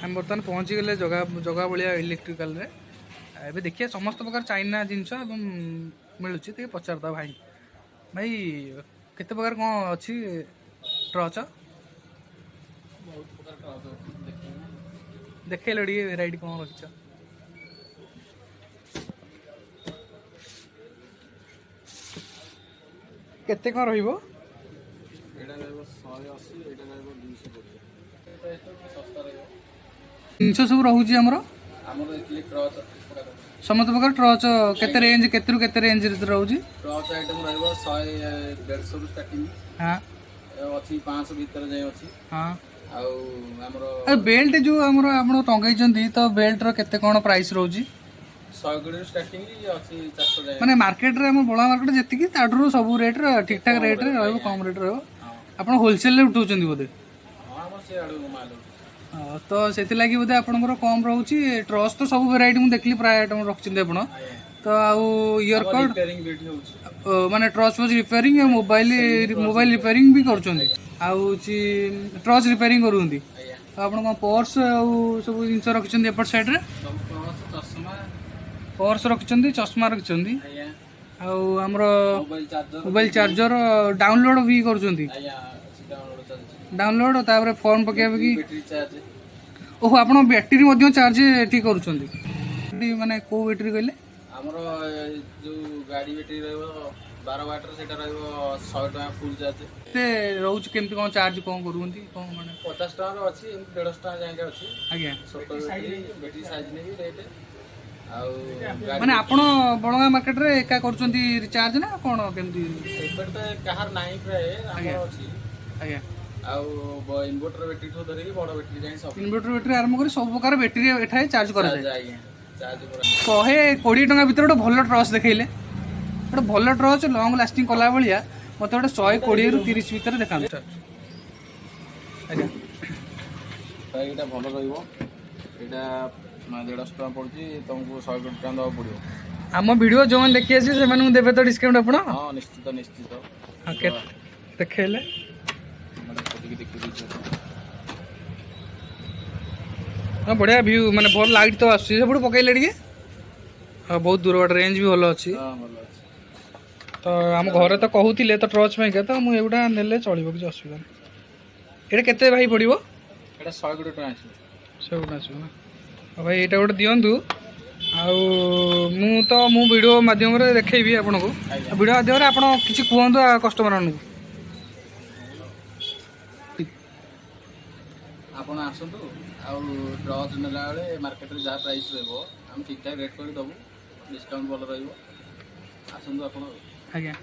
आम बर्तमान पहुँची गले जगह जगह भाया इलेक्ट्रिकाल रे एबे देखिए समस्त प्रकार चाइना जिनस मिलूँ तो पचारदा भाई भाई केते प्रकार कौन अच्छी ट्रच देखल टे भेराइट कौन रखिछ केते कौन रहिबो जिनस सब रोचे आमर समस्त प्रकार ट्रच केते रेंज केते रु केते रेंज रोचे ट्रच आइटम रहइबो 100 150 रु स्टार्टिंग हां अछि 500 भीतर जाय अछि हां आ हमरो बेल्ट जो हमर आपण टंगाई जंती तो बेल्ट रो केते कोन प्राइस रोची 100 गुडी स्टार्टिंग अछि 400 जाय माने मार्केट रे हम बड़ा मार्केट जेति की ताडरू सब रेट रे ठीक ठाक रेट रे रहबो कम रेट रहबो आपण होलसेल ले उठौ जंती बोदे हां हम से आडू माल तो सेति लागि बोदे आपनकर कम रहउची ट्रस तो सब वैरायटी मु देखली प्राय आइटम रखचिंदे आपण तो आउ इयर कट रिपेयरिंग बेटी होउची माने torch watch repairing mobile mobile repairing भी करचोंदी आउ ची ट्रच रिपेयरिंग करूंदी तो आपण को पर्स आउ सब जिंस रखचिंदे एपट साइड रे चश्मा पर्स रखचिंदी चश्मा रखचिंदी आउ हमरो मोबाइल चार्जर डाउनलोड भी करचोंदी डाउनलोड तापर फोन पकेबे की बैटरी चार्ज ओहो आपण बैटरी मध्ये चार्ज ठीक करूचोंदी माने को बैटरी कहले हमरो जो गाड़ी बैटरी रहबो 12 वाट रो सेटा रहबो 100 टका फुल चार्ज ते रोज केमती कोन चार्ज कोन करूंती कोन माने 50 टका रो अछि 150 टका जायके अछि आज्ञा छोटो बैटरी साइज ने भी रेट आउ माने आपण बळगा मार्केट रे एका करूचोंती रिचार्ज ना कोन केमती एबे तो कहार नाही प्राय हमरो अछि आज्ञा आउ इन्वर्टर बैटरी ठो धरि बड़ बैटरी जाय सब इन्वर्टर बैटरी आरंभ करी सब प्रकार बैटरी एठाय चार्ज करा जाय आज्ञा चार्ज करा 120 टका भीतर गोटे भल ट्रच देखैले गोटे भल ट्रच लॉन्ग लास्टिंग कला भलिया मते गोटे 120 रु 30 भीतर देखाम आज्ञा तो एटा भलो रहइबो एटा 150 टका पड़ची तुमको 100 टका दवा पड़ियो आम वीडियो जो देखि आसी से मानु देबे तो डिस्काउंट आपण हां निश्चित निश्चित ओके देखैले हाँ बढ़िया व्यू माने भल लाइट तो आसी सब पकईले टे हाँ बहुत दूर बाट रेंज भी भल अच्छी तो आम घरे तो कहूले तो ट्रच में तो मुझे एगुटा ने चलो किसी असुविधा नहीं ये केते भाई पड़ो एटा 100 गुडी टका आसी से गुटा आस ना भाई यहाँ गोटे दिंतु मु वीडियो माध्यम देखी आपन को वीडियो माध्यम आप किसी कहतु कस्टमर मानक आपण आसतु आउ ट्रच नेला बेले मार्केट रे जा प्राइस रहबो हम ठीक ठाक रेट कर दबु डिस्काउंट भलो रहइबो आसतु आपण आज्ञा